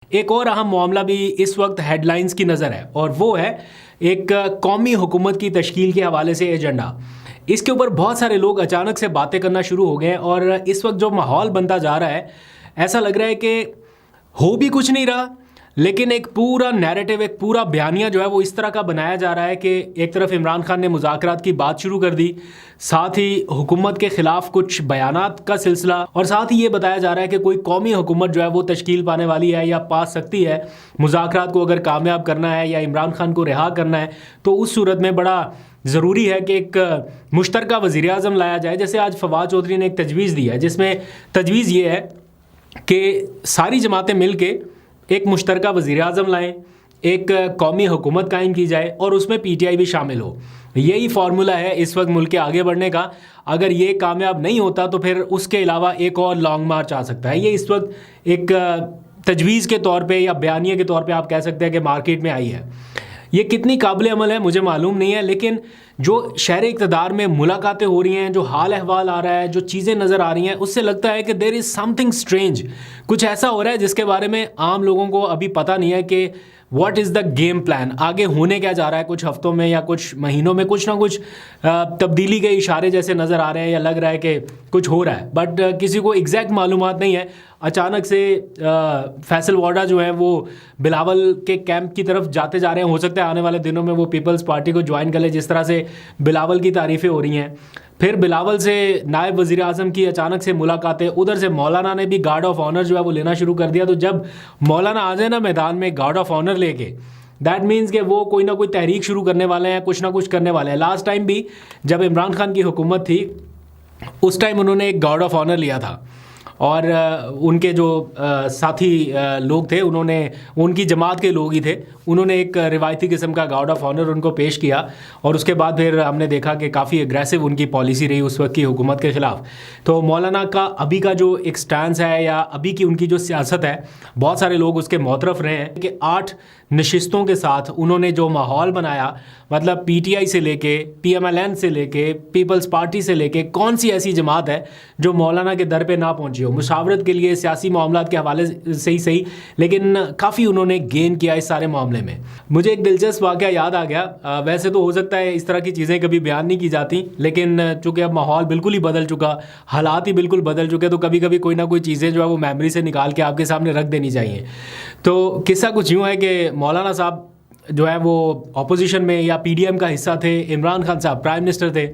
ایک اور اہم معاملہ بھی اس وقت ہیڈ لائنز کی نظر ہے اور وہ ہے ایک قومی حکومت کی تشکیل کے حوالے سے ایجنڈا. اس کے اوپر بہت سارے لوگ اچانک سے باتیں کرنا شروع ہو گئے ہیں اور اس وقت جو ماحول بنتا جا رہا ہے ایسا لگ رہا ہے کہ ہو بھی کچھ نہیں رہا، لیکن ایک پورا نیریٹو، ایک پورا بیانیہ جو ہے وہ اس طرح کا بنایا جا رہا ہے کہ ایک طرف عمران خان نے مذاکرات کی بات شروع کر دی، ساتھ ہی حکومت کے خلاف کچھ بیانات کا سلسلہ، اور ساتھ ہی یہ بتایا جا رہا ہے کہ کوئی قومی حکومت جو ہے وہ تشکیل پانے والی ہے یا پا سکتی ہے. مذاکرات کو اگر کامیاب کرنا ہے یا عمران خان کو رہا کرنا ہے تو اس صورت میں بڑا ضروری ہے کہ ایک مشترکہ وزیر اعظم لایا جائے. جیسے آج فواد چودھری نے ایک تجویز دی ہے جس میں تجویز یہ ہے کہ ساری جماعتیں مل کے ایک مشترکہ وزیر اعظم لائیں، ایک قومی حکومت قائم کی جائے اور اس میں پی ٹی آئی بھی شامل ہو. یہی فارمولہ ہے اس وقت ملک کے آگے بڑھنے کا. اگر یہ کامیاب نہیں ہوتا تو پھر اس کے علاوہ ایک اور لانگ مارچ آ سکتا ہے. یہ اس وقت ایک تجویز کے طور پہ یا بیانیے کے طور پہ آپ کہہ سکتے ہیں کہ مارکیٹ میں آئی ہے. یہ کتنی قابل عمل ہے مجھے معلوم نہیں ہے، لیکن جو شہر اقتدار میں ملاقاتیں ہو رہی ہیں، جو حال احوال آ رہا ہے، جو چیزیں نظر آ رہی ہیں، اس سے لگتا ہے کہ دیر از سم تھنگ اسٹرینج. کچھ ایسا ہو رہا ہے جس کے بارے میں عام لوگوں کو ابھی پتہ نہیں ہے کہ what is the game plan, آگے ہونے کیا جا رہا ہے. کچھ ہفتوں میں یا کچھ مہینوں میں کچھ نہ کچھ تبدیلی کے اشارے جیسے نظر آ رہے ہیں یا لگ رہا ہے کہ کچھ ہو رہا ہے، بٹ کسی کو ایگزیکٹ معلومات نہیں ہے. اچانک سے فیصل واڈا جو ہیں وہ بلاول کے کیمپ کی طرف جاتے جا رہے ہیں. ہو سکتا ہے آنے والے دنوں میں وہ پیپلز پارٹی کو جوائن کر لے، جس طرح سے بلاول کی تعریفیں ہو رہی ہیں. پھر بلاول سے نائب وزیر اعظم کی اچانک سے ملاقاتیں، ادھر سے مولانا نے بھی گارڈ آف آنر جو ہے وہ لینا شروع کر دیا. تو جب مولانا آ جائے نا میدان میں گارڈ آف آنر لے کے، دیٹ مینس کہ وہ کوئی نہ کوئی تحریک شروع کرنے والے ہیں، کچھ نہ کچھ کرنے والے ہیں. لاسٹ ٹائم بھی جب عمران خان کی حکومت تھی اس ٹائم انہوں نے ایک گارڈ آف آنر لیا تھا اور ان کے جو ساتھی لوگ تھے، انہوں نے، ان کی جماعت کے لوگ ہی تھے، انہوں نے ایک روایتی قسم کا گارڈ آف آنر ان کو پیش کیا. اور اس کے بعد پھر ہم نے دیکھا کہ کافی اگریسو ان کی پالیسی رہی اس وقت کی حکومت کے خلاف. تو مولانا کا ابھی کا جو ایک سٹانس ہے یا ابھی کی ان کی جو سیاست ہے، بہت سارے لوگ اس کے معترف رہے ہیں کہ 8 نشستوں کے ساتھ انہوں نے جو ماحول بنایا، مطلب پی ٹی آئی سے لے کے پی ایم ایل این سے لے کے پیپلز پارٹی سے لے کے کون سی ایسی جماعت ہے جو مولانا کے در پہ نہ پہنچی ہو. مشاورت کے لیے سیاسی معاملات کے حوالے سے ہی صحیح، لیکن کافی انہوں نے گین کیا اس سارے معاملے میں. مجھے ایک دلچسپ واقعہ یاد آ گیا. ویسے تو ہو سکتا ہے اس طرح کی چیزیں کبھی بیان نہیں کی جاتی، لیکن چونکہ اب ماحول بالکل ہی بدل چکا، حالات ہی بالکل بدل چکے، تو کبھی کبھی کوئی نہ کوئی چیزیں جو ہے وہ میموری سے نکال کے آپ کے سامنے رکھ دینی چاہیے. تو قصہ کچھ یوں ہے کہ مولانا صاحب جو ہے وہ اپوزیشن میں یا پی ڈی ایم کا حصہ تھے، عمران خان صاحب پرائم منسٹر تھے،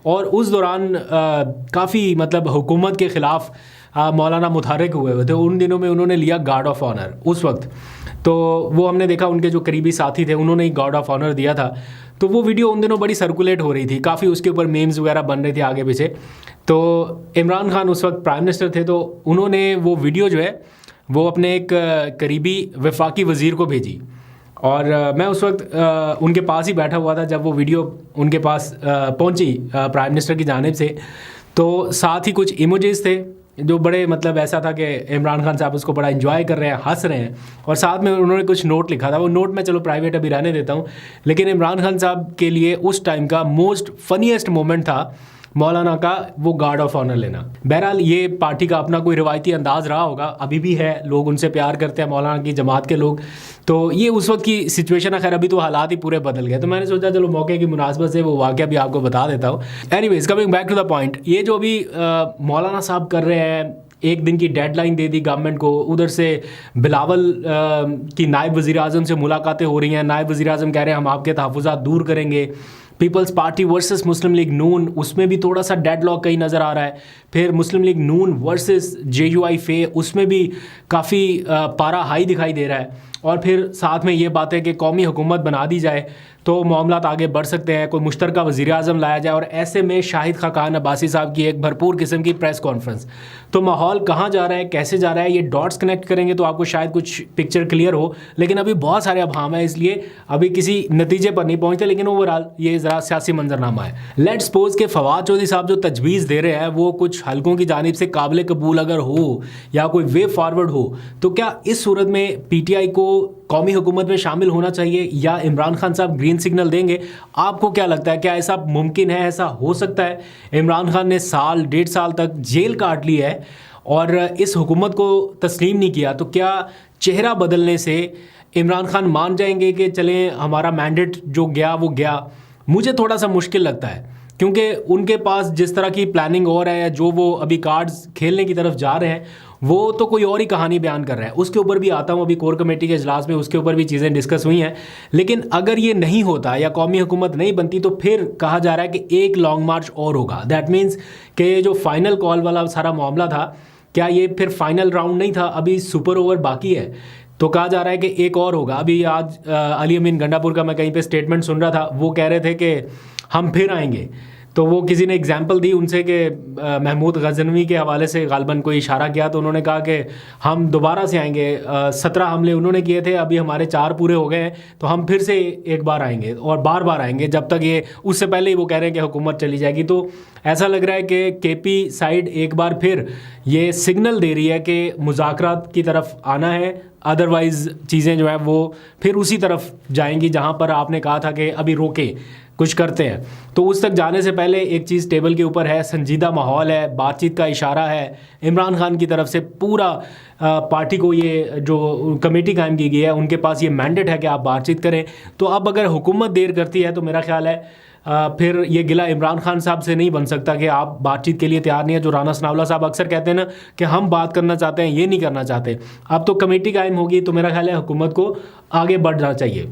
اور اس دوران کافی مطلب حکومت کے خلاف مولانا متحرک ہوئے تھے. ان دنوں میں انہوں نے لیا گارڈ آف آنر اس وقت. تو وہ ہم نے دیکھا ان کے جو قریبی ساتھی تھے انہوں نے ہی گارڈ آف آنر دیا تھا. تو وہ ویڈیو ان دنوں بڑی سرکولیٹ ہو رہی تھی، کافی اس کے اوپر میمز وغیرہ بن رہے تھے آگے پیچھے. تو عمران خان اس وقت پرائم منسٹر تھے، تو انہوں نے وہ ویڈیو جو ہے وہ اپنے ایک قریبی وفاقی وزیر کو بھیجی، اور میں اس وقت ان کے پاس ہی بیٹھا ہوا تھا جب وہ ویڈیو ان کے پاس پہنچی پرائم منسٹر کی جانب سے. تو ساتھ ہی کچھ ایموجیز تھے جو بڑے مطلب ایسا تھا کہ عمران خان صاحب اس کو بڑا انجوائے کر رہے ہیں، ہنس رہے ہیں، اور ساتھ میں انہوں نے کچھ نوٹ لکھا تھا. وہ نوٹ میں چلو پرائیویٹ ابھی رہنے دیتا ہوں، لیکن عمران خان صاحب کے لیے اس ٹائم کا موسٹ فنیسٹ مومنٹ تھا مولانا کا وہ گارڈ آف آنر لینا. بہرحال یہ پارٹی کا اپنا کوئی روایتی انداز رہا ہوگا، ابھی بھی ہے، لوگ ان سے پیار کرتے ہیں مولانا کی جماعت کے لوگ. تو یہ اس وقت کی سچویشن ہے. خیر ابھی تو حالات ہی پورے بدل گئے، تو میں نے سوچا چلو موقع کی مناسبت سے وہ واقعہ بھی آپ کو بتا دیتا ہوں. Anyways coming back to the point, یہ جو ابھی مولانا صاحب کر رہے ہیں، ایک دن کی ڈیڈ لائن دے دی گورنمنٹ کو، ادھر سے بلاول کی نائب وزیر اعظم سے ملاقاتیں ہو رہی ہیں، نائب وزیر اعظم کہہ رہے ہیں ہم آپ کے تحفظات دور کریں گے. پیپلز پارٹی ورسز مسلم لیگ نون، اس میں بھی تھوڑا سا ڈیڈ لاک کہیں نظر آ رہا ہے. پھر مسلم لیگ نون versus J U I F, اس میں بھی کافی پارا ہائی دکھائی دے رہا ہے. اور پھر ساتھ میں یہ بات ہے کہ قومی حکومت بنا دی جائے تو معاملات آگے بڑھ سکتے ہیں، کوئی مشترکہ وزیر اعظم لایا جائے، اور ایسے میں شاہد خاقان عباسی صاحب کی ایک بھرپور قسم کی پریس کانفرنس. تو ماحول کہاں جا رہا ہے، کیسے جا رہا ہے، یہ ڈاٹس کنیکٹ کریں گے تو آپ کو شاید کچھ پکچر کلیئر ہو، لیکن ابھی بہت سارے ابہام ہیں، اس لیے ابھی کسی نتیجے پر نہیں پہنچتے. لیکن اوورآل یہ ذرا سیاسی منظرنامہ ہے. لیٹ سپوز کہ فواد چودھری صاحب جو تجویز دے رہے ہیں وہ کچھ حلقوں کی جانب سے قابل قبول اگر ہو یا کوئی وے فارورڈ ہو، تو کیا اس صورت میں پی ٹی آئی کو قومی حکومت میں شامل ہونا چاہیے یا عمران خان صاحب گرین سگنل دیں گے؟ آپ کو کیا لگتا ہے، کیا ایسا ممکن ہے، ایسا ہو سکتا ہے؟ عمران خان نے 1.5 سال تک جیل کاٹ لی ہے اور اس حکومت کو تسلیم نہیں کیا تو کیا چہرہ بدلنے سے عمران خان مان جائیں گے کہ چلیں ہمارا مینڈیٹ جو گیا وہ گیا؟ مجھے تھوڑا سا مشکل لگتا ہے، کیونکہ ان کے پاس جس طرح کی پلاننگ ہو رہا ہے، جو وہ ابھی کارڈز کھیلنے کی طرف جا رہے ہیں، وہ تو کوئی اور ہی کہانی بیان کر رہا ہے. اس کے اوپر بھی آتا ہوں، ابھی کور کمیٹی کے اجلاس میں اس کے اوپر بھی چیزیں ڈسکس ہوئی ہیں. لیکن اگر یہ نہیں ہوتا یا قومی حکومت نہیں بنتی تو پھر کہا جا رہا ہے کہ ایک لانگ مارچ اور ہوگا. دیٹ مینس کہ یہ جو فائنل کال والا سارا معاملہ تھا، کیا یہ پھر فائنل راؤنڈ نہیں تھا، ابھی سپر اوور باقی ہے. تو کہا جا رہا ہے کہ ایک اور ہوگا. ابھی آج علی امین گنڈا پور کا میں کہیں پہ اسٹیٹمنٹ سن رہا تھا، وہ کہہ رہے تھے کہ ہم پھر آئیں گے. تو وہ کسی نے اگزامپل دی ان سے کہ محمود غزنوی کے حوالے سے غالباً کوئی اشارہ کیا، تو انہوں نے کہا کہ ہم دوبارہ سے آئیں گے. 17 حملے انہوں نے کیے تھے، ابھی ہمارے 4 پورے ہو گئے ہیں، تو ہم پھر سے ایک بار آئیں گے اور بار بار آئیں گے جب تک یہ، اس سے پہلے ہی وہ کہہ رہے ہیں کہ حکومت چلی جائے گی. تو ایسا لگ رہا ہے کہ کے پی سائڈ ایک بار پھر یہ سگنل دے رہی ہے کہ مذاکرات کی طرف آنا ہے، ادروائز چیزیں جو ہیں وہ پھر اسی طرف جائیں گی جہاں پر آپ نے کہا تھا کہ ابھی روکیں، کچھ کرتے ہیں. تو اس تک جانے سے پہلے ایک چیز ٹیبل کے اوپر ہے، سنجیدہ ماحول ہے، بات چیت کا اشارہ ہے. عمران خان کی طرف سے پورا پارٹی کو یہ جو کمیٹی قائم کی گئی ہے ان کے پاس یہ مینڈیٹ ہے کہ آپ بات چیت کریں. تو اب اگر حکومت دیر کرتی ہے تو میرا خیال ہے پھر یہ گلہ عمران خان صاحب سے نہیں بن سکتا کہ آپ بات چیت کے لیے تیار نہیں ہے. جو رانا ثناء اللہ صاحب اکثر کہتے ہیں نا کہ ہم بات کرنا چاہتے ہیں، یہ نہیں کرنا چاہتے. اب تو کمیٹی قائم ہوگی تو میرا خیال ہے حکومت کو آگے بڑھنا چاہیے.